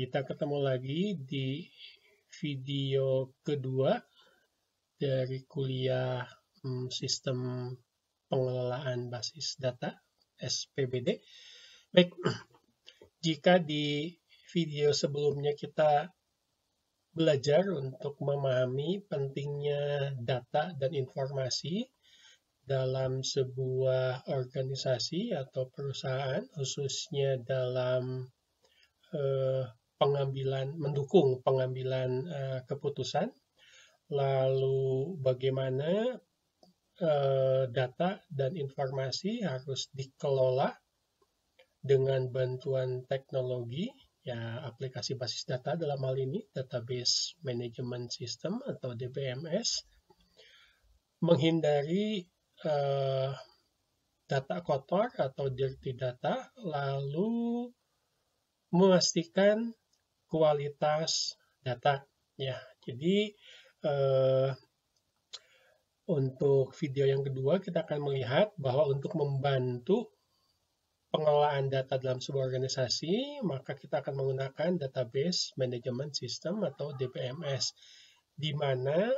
Kita ketemu lagi di video kedua dari kuliah Sistem Pengelolaan Basis Data (SPBD). Baik, jika di video sebelumnya kita belajar untuk memahami pentingnya data dan informasi dalam sebuah organisasi atau perusahaan, khususnya dalam mendukung pengambilan keputusan, lalu bagaimana data dan informasi harus dikelola dengan bantuan teknologi, ya aplikasi basis data dalam hal ini, Database Management System atau DBMS, menghindari data kotor atau dirty data, lalu memastikan kualitas data. Ya, jadi untuk video yang kedua kita akan melihat bahwa untuk membantu pengelolaan data dalam sebuah organisasi, maka kita akan menggunakan Database Management System atau DBMS, di mana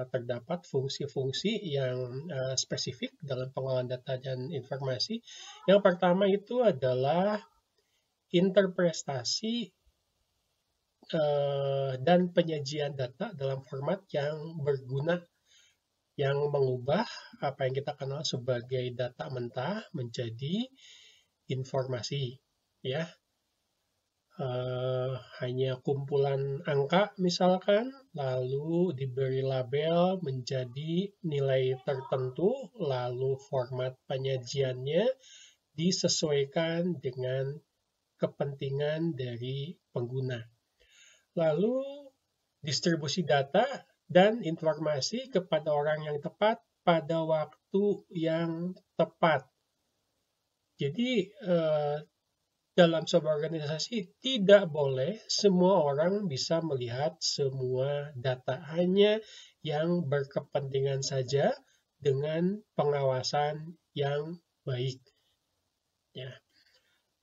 terdapat fungsi-fungsi yang spesifik dalam pengelolaan data dan informasi. Yang pertama itu adalah interpretasi dan penyajian data dalam format yang berguna, yang mengubah apa yang kita kenal sebagai data mentah menjadi informasi, ya. Hanya kumpulan angka misalkan, lalu diberi label menjadi nilai tertentu, lalu format penyajiannya disesuaikan dengan kepentingan dari pengguna. Lalu distribusi data dan informasi kepada orang yang tepat pada waktu yang tepat. Jadi dalam sebuah organisasi tidak boleh semua orang bisa melihat semua data, hanya yang berkepentingan saja dengan pengawasan yang baik. Ya.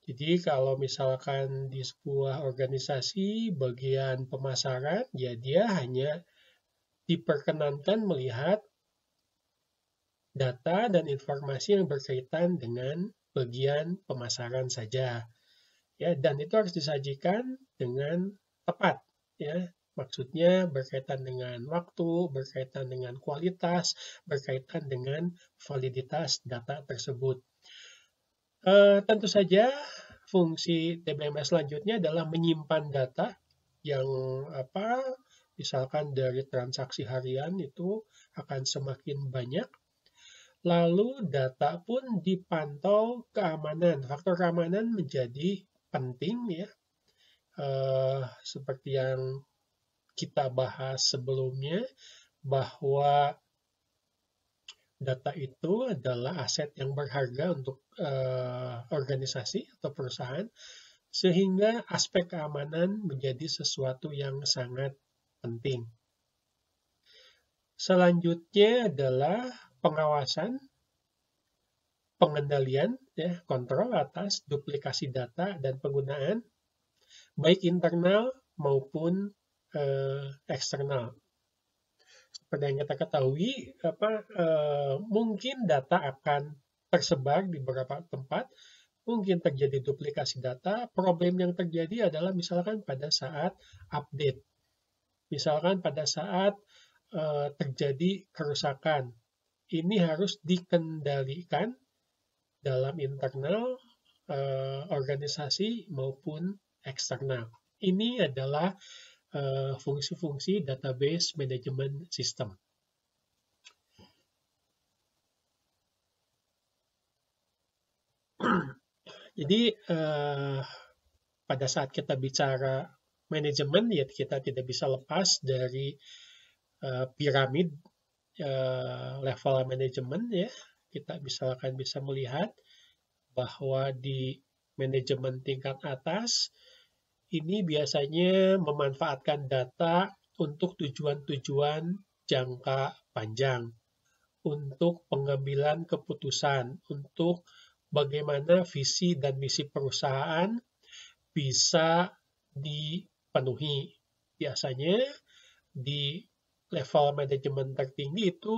Jadi kalau misalkan di sebuah organisasi bagian pemasaran, ya dia hanya diperkenankan melihat data dan informasi yang berkaitan dengan bagian pemasaran saja. Ya, dan itu harus disajikan dengan tepat, ya. Maksudnya berkaitan dengan waktu, berkaitan dengan kualitas, berkaitan dengan validitas data tersebut. Tentu saja fungsi DBMS selanjutnya adalah menyimpan data yang misalkan dari transaksi harian itu akan semakin banyak. Lalu data pun dipantau keamanan. Faktor keamanan menjadi penting, ya. Seperti yang kita bahas sebelumnya, bahwa data itu adalah aset yang berharga untuk organisasi atau perusahaan, sehingga aspek keamanan menjadi sesuatu yang sangat penting. Selanjutnya adalah pengawasan, pengendalian, ya, kontrol atas duplikasi data dan penggunaan, baik internal maupun eksternal. Seperti yang kita ketahui, mungkin data akan tersebar di beberapa tempat, mungkin terjadi duplikasi data. Problem yang terjadi adalah misalkan pada saat update, misalkan pada saat terjadi kerusakan. Ini harus dikendalikan dalam internal organisasi maupun eksternal. Ini adalah fungsi-fungsi database management system. Jadi pada saat kita bicara manajemen, ya kita tidak bisa lepas dari piramid level manajemen, ya. Kita akan bisa melihat bahwa di manajemen tingkat atas ini biasanya memanfaatkan data untuk tujuan-tujuan jangka panjang, untuk pengambilan keputusan, untuk bagaimana visi dan misi perusahaan bisa dipenuhi. Biasanya di level manajemen tertinggi itu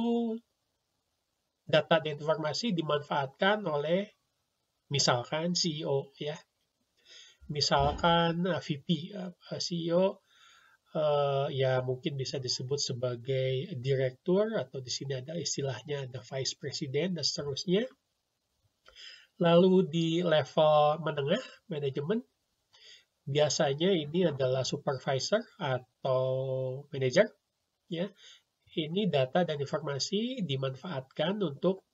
data dan informasi dimanfaatkan oleh misalkan CEO ya. Misalkan VP, CEO ya mungkin bisa disebut sebagai direktur, atau di sini ada istilahnya ada vice president dan seterusnya. Lalu di level menengah manajemen biasanya ini adalah supervisor atau manager ya. Ini data dan informasi dimanfaatkan untuk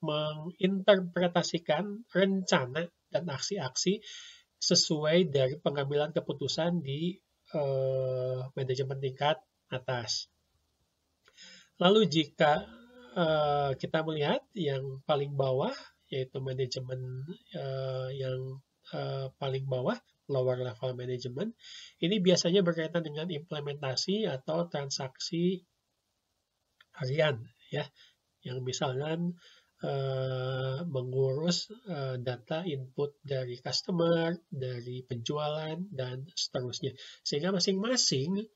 menginterpretasikan rencana dan aksi-aksi sesuai dari pengambilan keputusan di manajemen tingkat atas. Lalu jika kita melihat yang paling bawah, yaitu manajemen yang paling bawah, lower level management, ini biasanya berkaitan dengan implementasi atau transaksi harian ya, yang misalkan mengurus data input dari customer, dari penjualan, dan seterusnya. Sehingga masing-masing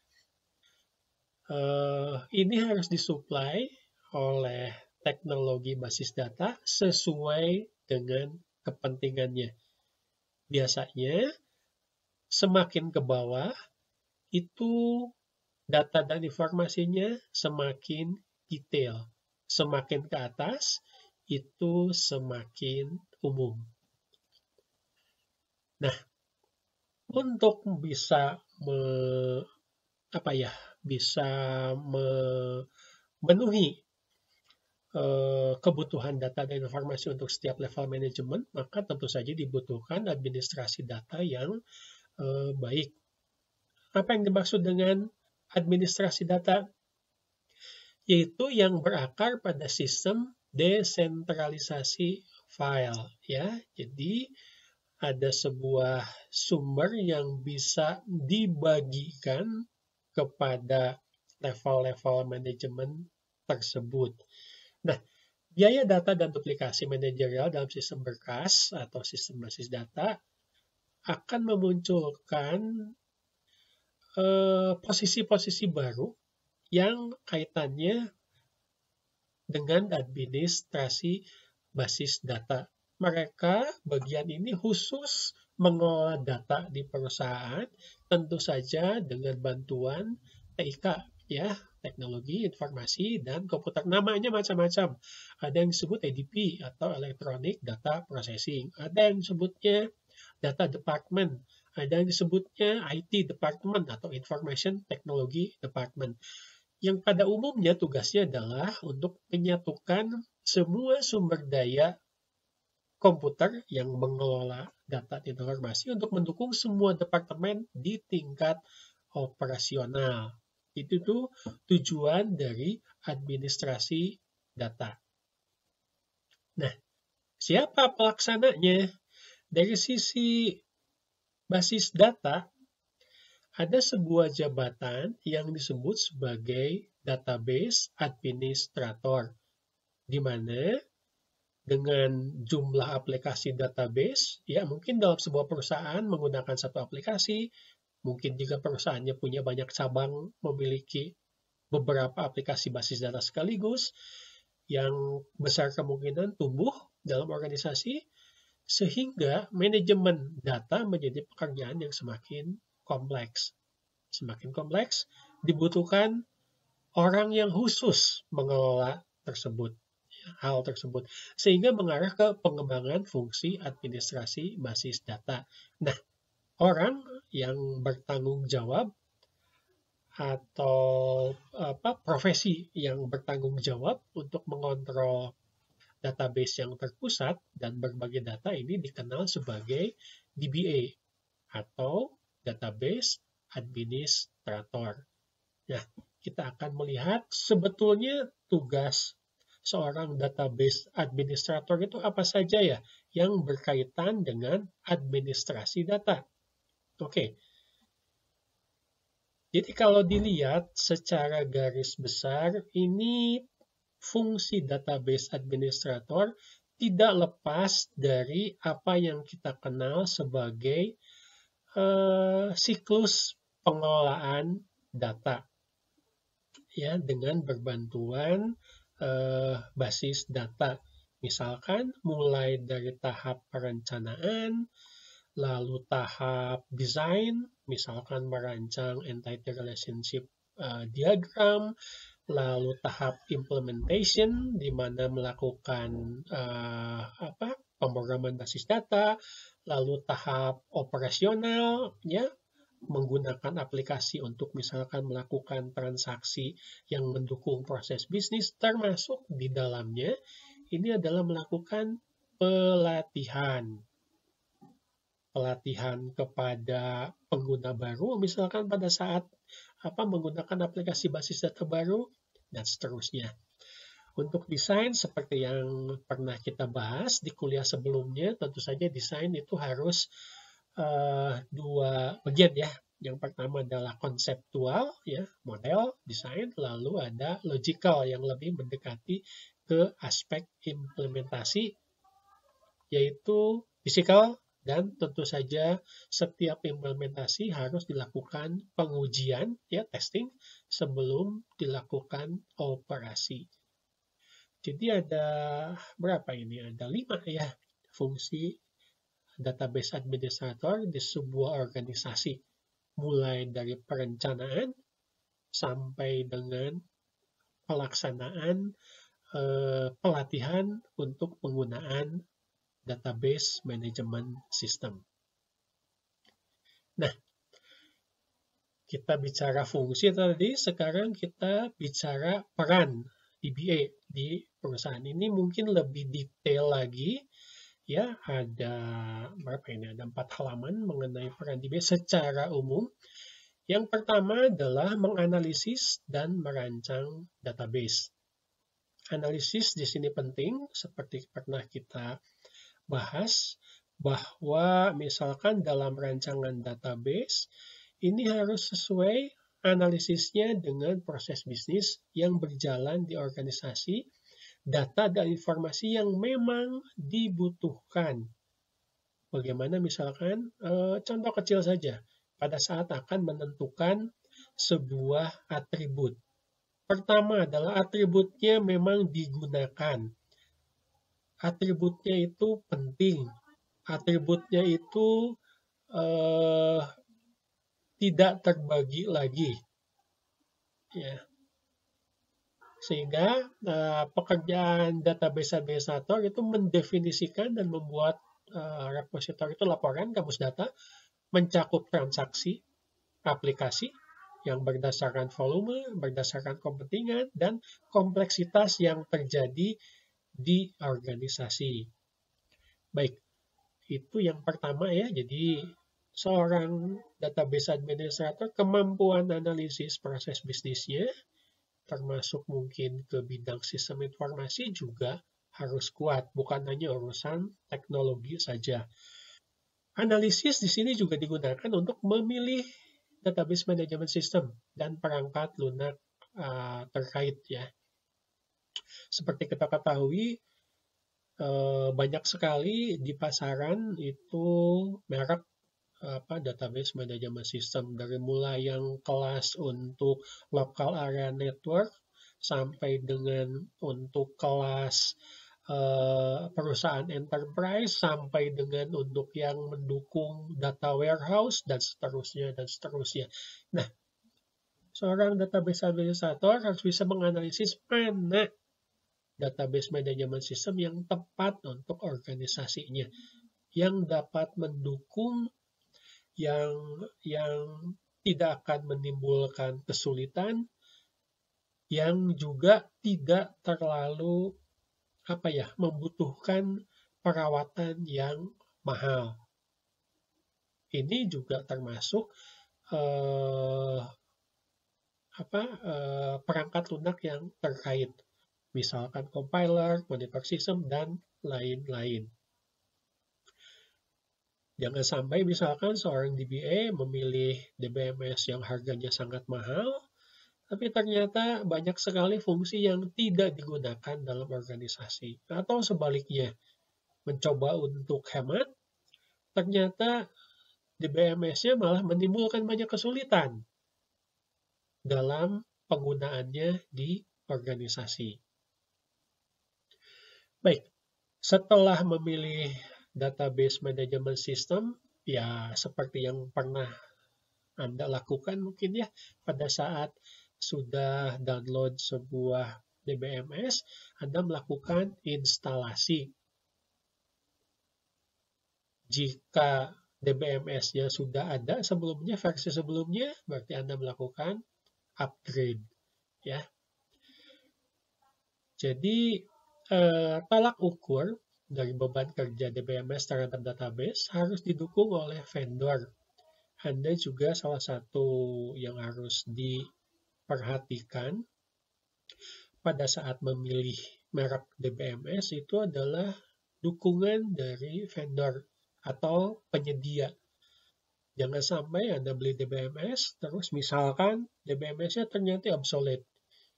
ini harus disuplai oleh teknologi basis data sesuai dengan kepentingannya. Biasanya semakin ke bawah itu data dan informasinya semakin detail. Semakin ke atas itu semakin umum. Nah, untuk bisa memenuhi kebutuhan data dan informasi untuk setiap level manajemen, maka tentu saja dibutuhkan administrasi data yang baik. Apa yang dimaksud dengan administrasi data? Yaitu yang berakar pada sistem desentralisasi file ya. Jadi ada sebuah sumber yang bisa dibagikan kepada level-level manajemen tersebut. Nah, biaya data dan duplikasi manajerial dalam sistem berkas atau sistem basis data akan memunculkan posisi-posisi baru yang kaitannya dengan administrasi basis data. Mereka bagian ini khusus mengelola data di perusahaan, tentu saja dengan bantuan TIK ya, teknologi informasi dan komputer. Namanya macam-macam. Ada yang disebut EDP atau Electronic Data Processing. Ada yang disebutnya Data Department. Ada yang disebutnya IT Department atau Information Technology Department. Yang pada umumnya tugasnya adalah untuk menyatukan semua sumber daya komputer yang mengelola data dan informasi untuk mendukung semua departemen di tingkat operasional. Itu tuh tujuan dari administrasi data. Nah, siapa pelaksananya? Dari sisi basis data, ada sebuah jabatan yang disebut sebagai database administrator, di mana dengan jumlah aplikasi database, ya mungkin dalam sebuah perusahaan menggunakan satu aplikasi, mungkin juga perusahaannya punya banyak cabang, memiliki beberapa aplikasi basis data sekaligus, yang besar kemungkinan tumbuh dalam organisasi, sehingga manajemen data menjadi pekerjaan yang semakin kompleks. Semakin kompleks, dibutuhkan orang yang khusus mengelola hal tersebut, sehingga mengarah ke pengembangan fungsi administrasi basis data. Nah, orang yang bertanggung jawab atau profesi yang bertanggung jawab untuk mengontrol database yang terpusat dan berbagai data ini dikenal sebagai DBA atau Database Administrator. Nah, kita akan melihat sebetulnya tugas seorang database administrator itu apa saja ya yang berkaitan dengan administrasi data. Oke. Jadi kalau dilihat secara garis besar, ini fungsi database administrator tidak lepas dari apa yang kita kenal sebagai siklus pengelolaan data ya dengan berbantuan basis data. Misalkan mulai dari tahap perencanaan, lalu tahap desain, misalkan merancang entity relationship diagram, lalu tahap implementation di mana melakukan pemrograman basis data, lalu tahap operasional ya menggunakan aplikasi untuk misalkan melakukan transaksi yang mendukung proses bisnis, termasuk di dalamnya ini adalah melakukan pelatihan kepada pengguna baru, misalkan pada saat menggunakan aplikasi basis data baru, dan seterusnya. Untuk desain, seperti yang pernah kita bahas di kuliah sebelumnya, tentu saja desain itu harus dua bagian ya. Yang pertama adalah konseptual, ya, model, desain, lalu ada logical yang lebih mendekati ke aspek implementasi, yaitu physical, dan tentu saja setiap implementasi harus dilakukan pengujian, ya, testing, sebelum dilakukan operasi. Jadi ada berapa ini? Ada 5 ya fungsi database administrator di sebuah organisasi, mulai dari perencanaan sampai dengan pelaksanaan pelatihan untuk penggunaan database management system. Nah, kita bicara fungsi tadi, sekarang kita bicara peran DBA di perusahaan ini mungkin lebih detail lagi. Ya, ada berapa ini? Ada 4 halaman mengenai peran DBA secara umum. Yang pertama adalah menganalisis dan merancang database. Analisis di sini penting, seperti pernah kita bahas, bahwa misalkan dalam rancangan database, ini harus sesuai analisisnya dengan proses bisnis yang berjalan di organisasi, data dan informasi yang memang dibutuhkan. Bagaimana misalkan, contoh kecil saja, pada saat akan menentukan sebuah atribut. Pertama adalah atributnya memang digunakan. Atributnya itu penting. Atributnya itu tidak terbagi lagi. Ya. Sehingga pekerjaan database administrator itu mendefinisikan dan membuat repositori itu laporan kamus data mencakup transaksi aplikasi yang berdasarkan volume, berdasarkan kepentingan, dan kompleksitas yang terjadi di organisasi. Baik, itu yang pertama ya. Jadi seorang database administrator kemampuan analisis proses bisnisnya, termasuk mungkin ke bidang sistem informasi juga harus kuat, bukan hanya urusan teknologi saja. Analisis di sini juga digunakan untuk memilih database management system dan perangkat lunak terkait ya. Seperti kita ketahui, banyak sekali di pasaran itu merek database management system, dari mulai yang kelas untuk local area network sampai dengan untuk kelas perusahaan enterprise, sampai dengan untuk yang mendukung data warehouse, dan seterusnya, dan seterusnya. Nah, seorang database administrator harus bisa menganalisis mana database management system yang tepat untuk organisasinya, yang dapat mendukung, yang tidak akan menimbulkan kesulitan, yang juga tidak terlalu membutuhkan perawatan yang mahal. Ini juga termasuk perangkat lunak yang terkait, misalkan compiler, monitor system, dan lain-lain. Jangan sampai misalkan seorang DBA memilih DBMS yang harganya sangat mahal, tapi ternyata banyak sekali fungsi yang tidak digunakan dalam organisasi. Atau sebaliknya, mencoba untuk hemat, ternyata DBMS-nya malah menimbulkan banyak kesulitan dalam penggunaannya di organisasi. Baik, setelah memilih database management system, ya seperti yang pernah Anda lakukan mungkin ya pada saat sudah download sebuah DBMS, Anda melakukan instalasi. Jika DBMS-nya sudah ada sebelumnya, versi sebelumnya, berarti Anda melakukan upgrade. Ya. Jadi, tolak ukur dari beban kerja DBMS terhadap database harus didukung oleh vendor. Anda juga salah satu yang harus diperhatikan pada saat memilih merek DBMS itu adalah dukungan dari vendor atau penyedia. Jangan sampai Anda beli DBMS, terus misalkan DBMS-nya ternyata obsolete,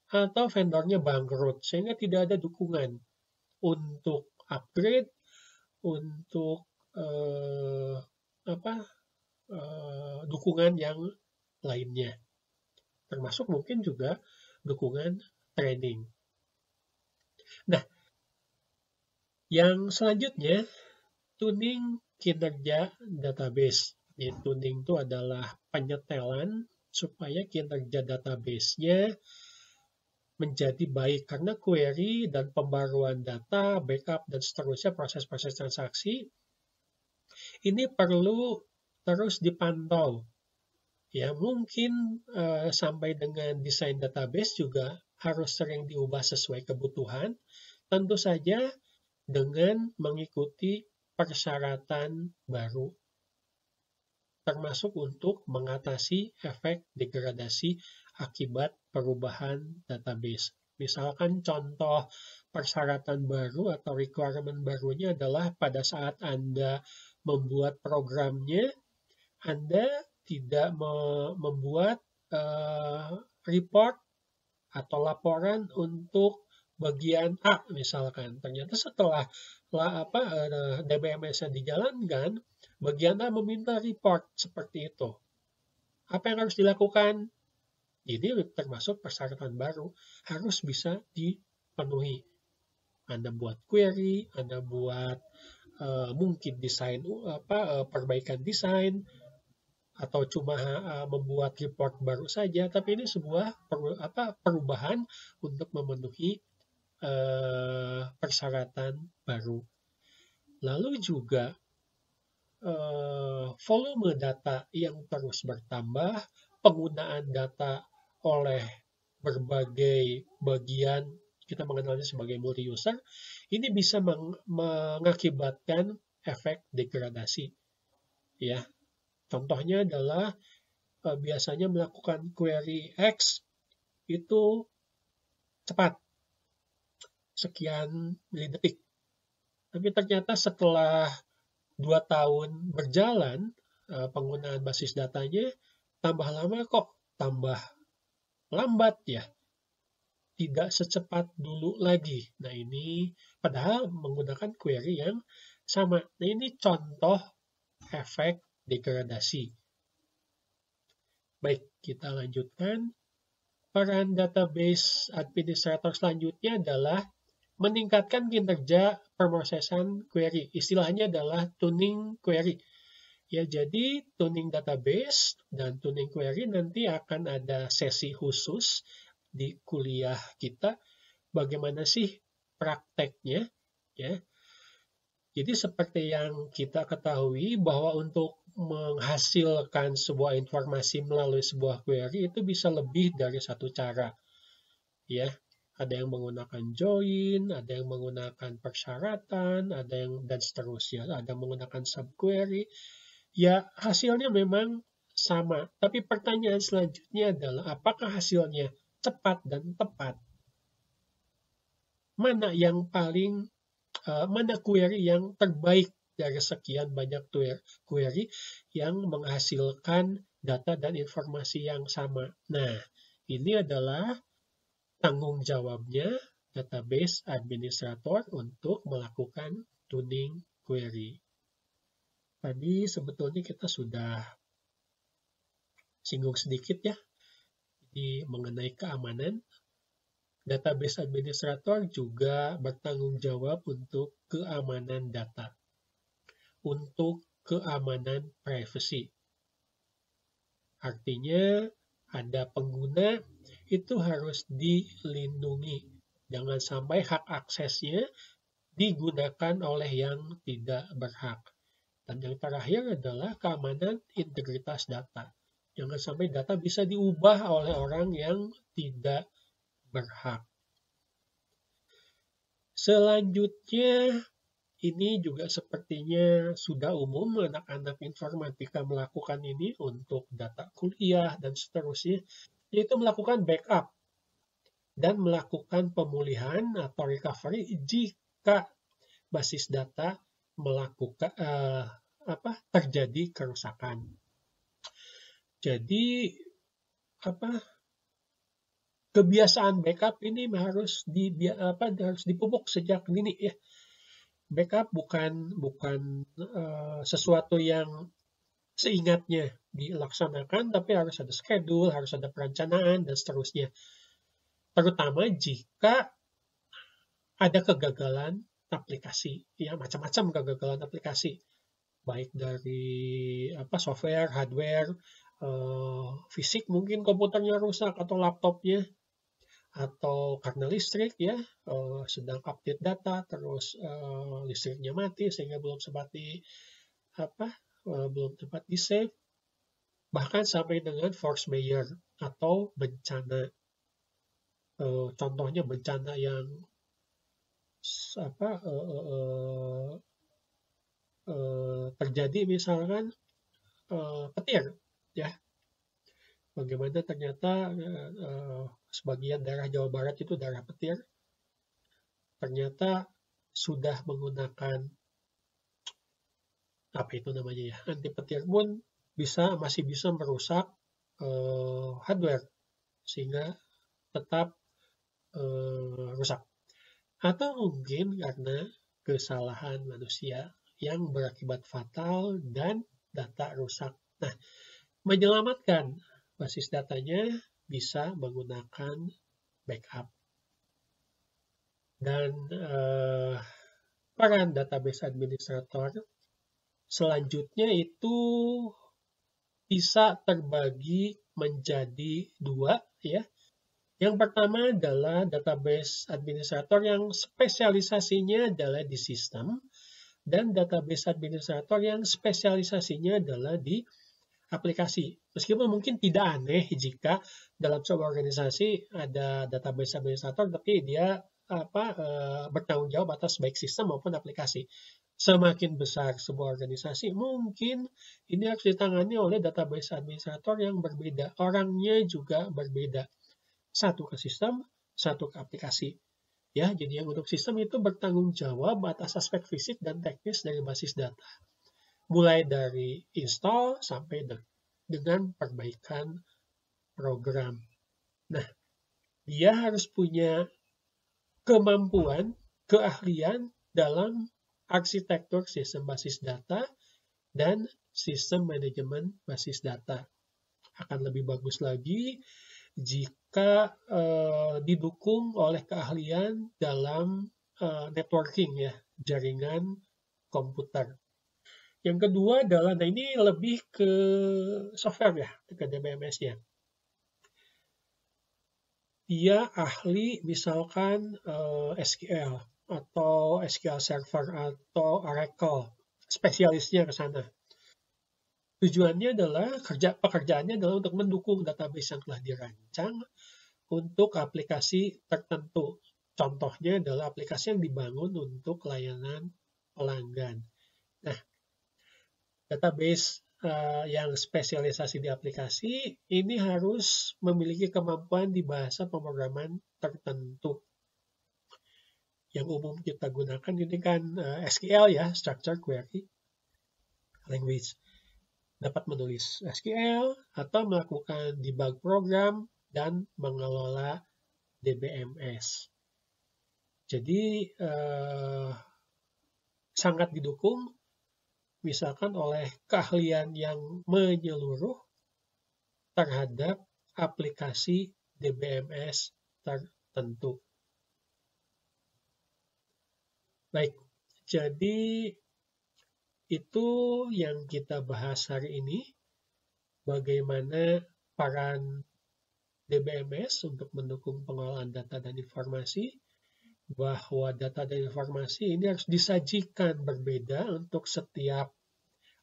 atau vendornya bangkrut, sehingga tidak ada dukungan untuk upgrade, untuk dukungan yang lainnya. Termasuk mungkin juga dukungan training. Nah, yang selanjutnya, tuning kinerja database. Jadi, tuning itu adalah penyetelan supaya kinerja database-nya menjadi baik karena query dan pembaruan data, backup, dan seterusnya proses-proses transaksi ini perlu terus dipantau. Ya, mungkin sampai dengan desain database juga harus sering diubah sesuai kebutuhan, tentu saja dengan mengikuti persyaratan baru, termasuk untuk mengatasi efek degradasi akibat perubahan database. Misalkan contoh persyaratan baru atau requirement barunya adalah pada saat Anda membuat programnya, Anda tidak membuat report atau laporan untuk bagian A misalkan. Ternyata setelah DBMS-nya dijalankan, bagian A meminta report seperti itu. Apa yang harus dilakukan? Ini termasuk persyaratan baru, harus bisa dipenuhi. Anda buat query, Anda buat mungkin desain perbaikan desain, atau cuma membuat report baru saja, tapi ini sebuah perubahan untuk memenuhi persyaratan baru. Lalu juga volume data yang terus bertambah, penggunaan data oleh berbagai bagian, kita mengenalnya sebagai multi-user, ini bisa mengakibatkan efek degradasi. Ya, contohnya adalah biasanya melakukan query X itu cepat, sekian milidetik. Tapi ternyata setelah 2 tahun berjalan, penggunaan basis datanya tambah lama kok, tambah lambat ya. Tidak secepat dulu lagi. Nah ini padahal menggunakan query yang sama. Nah ini contoh efek degradasi. Baik, kita lanjutkan. Peran database administrator selanjutnya adalah meningkatkan kinerja pemrosesan query. Istilahnya adalah tuning query. Ya, jadi tuning database dan tuning query nanti akan ada sesi khusus di kuliah kita. Bagaimana sih prakteknya? Ya. Jadi seperti yang kita ketahui bahwa untuk menghasilkan sebuah informasi melalui sebuah query itu bisa lebih dari satu cara. Ya, ada yang menggunakan join, ada yang menggunakan persyaratan, ada yang dan seterusnya, ada yang menggunakan subquery. Ya, hasilnya memang sama, tapi pertanyaan selanjutnya adalah apakah hasilnya cepat dan tepat? Mana query yang terbaik dari sekian banyak query yang menghasilkan data dan informasi yang sama? Nah, ini adalah tanggung jawabnya database administrator untuk melakukan tuning query. Tadi sebetulnya kita sudah singgung sedikit ya, di mengenai keamanan. Database administrator juga bertanggung jawab untuk keamanan data, untuk keamanan privasi. Artinya ada pengguna itu harus dilindungi. Jangan sampai hak aksesnya digunakan oleh yang tidak berhak. Dan yang terakhir adalah keamanan integritas data. Jangan sampai data bisa diubah oleh orang yang tidak berhak. Selanjutnya, ini juga sepertinya sudah umum anak-anak informatika melakukan ini untuk data kuliah dan seterusnya, yaitu melakukan backup dan melakukan pemulihan atau recovery jika basis data melakukan terjadi kerusakan. Jadi kebiasaan backup ini harus dipupuk sejak dini ya. Backup bukan sesuatu yang seingatnya dilaksanakan, tapi harus ada schedule, harus ada perencanaan dan seterusnya. Terutama jika ada kegagalan aplikasi, ya macam-macam kegagalan aplikasi, baik dari software, hardware, fisik mungkin komputernya rusak atau laptopnya, atau karena listrik ya, sedang update data terus listriknya mati sehingga belum sempat di save, bahkan sampai dengan force majeure atau bencana. Contohnya bencana yang terjadi misalkan petir ya, bagaimana ternyata sebagian daerah Jawa Barat itu daerah petir, ternyata sudah menggunakan anti petir pun masih bisa merusak hardware sehingga tetap rusak. Atau mungkin karena kesalahan manusia yang berakibat fatal dan data rusak. Nah, menyelamatkan basis datanya bisa menggunakan backup. Dan peran database administrator selanjutnya itu bisa terbagi menjadi dua ya. Yang pertama adalah database administrator yang spesialisasinya adalah di sistem, dan database administrator yang spesialisasinya adalah di aplikasi. Meskipun mungkin tidak aneh jika dalam sebuah organisasi ada database administrator, tapi dia bertanggung jawab atas baik sistem maupun aplikasi. Semakin besar sebuah organisasi, mungkin ini harus ditangani oleh database administrator yang berbeda. Orangnya juga berbeda. Satu ke sistem, satu ke aplikasi. Ya, jadi yang untuk sistem itu bertanggung jawab atas aspek fisik dan teknis dari basis data. Mulai dari install sampai dengan perbaikan program. Nah, dia harus punya kemampuan, keahlian dalam arsitektur sistem basis data dan sistem manajemen basis data. Akan lebih bagus lagi jika didukung oleh keahlian dalam networking ya, jaringan komputer. Yang kedua adalah, ini lebih ke software ya, ke DBMS-nya. Dia ahli misalkan SQL atau SQL Server atau Oracle, spesialisnya ke sana. Tujuannya adalah, pekerjaannya adalah untuk mendukung database yang telah dirancang untuk aplikasi tertentu. Contohnya adalah aplikasi yang dibangun untuk layanan pelanggan. Nah, database yang spesialisasi di aplikasi ini harus memiliki kemampuan di bahasa pemrograman tertentu. Yang umum kita gunakan ini kan SQL ya, Structured Query Language. Dapat menulis SQL atau melakukan debug program dan mengelola DBMS. Jadi sangat didukung misalkan oleh keahlian yang menyeluruh terhadap aplikasi DBMS tertentu. Baik, jadi itu yang kita bahas hari ini, bagaimana peran DBMS untuk mendukung pengolahan data dan informasi, bahwa data dan informasi ini harus disajikan berbeda untuk setiap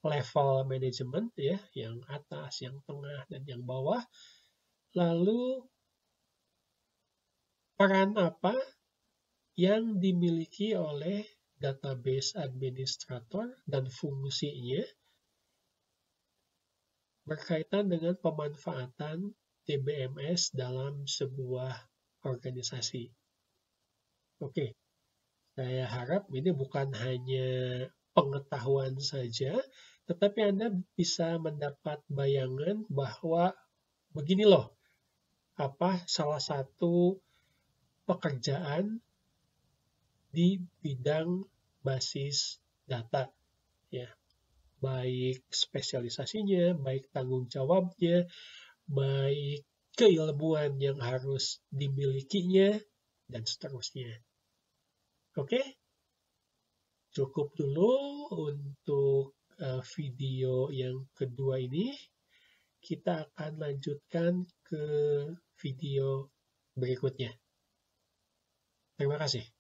level manajemen, ya, yang atas, yang tengah, dan yang bawah. Lalu peran apa yang dimiliki oleh database administrator dan fungsinya berkaitan dengan pemanfaatan DBMS dalam sebuah organisasi. Oke, saya harap ini bukan hanya pengetahuan saja, tetapi Anda bisa mendapat bayangan bahwa begini loh, salah satu pekerjaan di bidang basis data, ya, baik spesialisasinya, baik tanggung jawabnya, baik keilmuan yang harus dimilikinya, dan seterusnya. Oke, cukup dulu untuk video yang kedua ini. Kita akan lanjutkan ke video berikutnya. Terima kasih.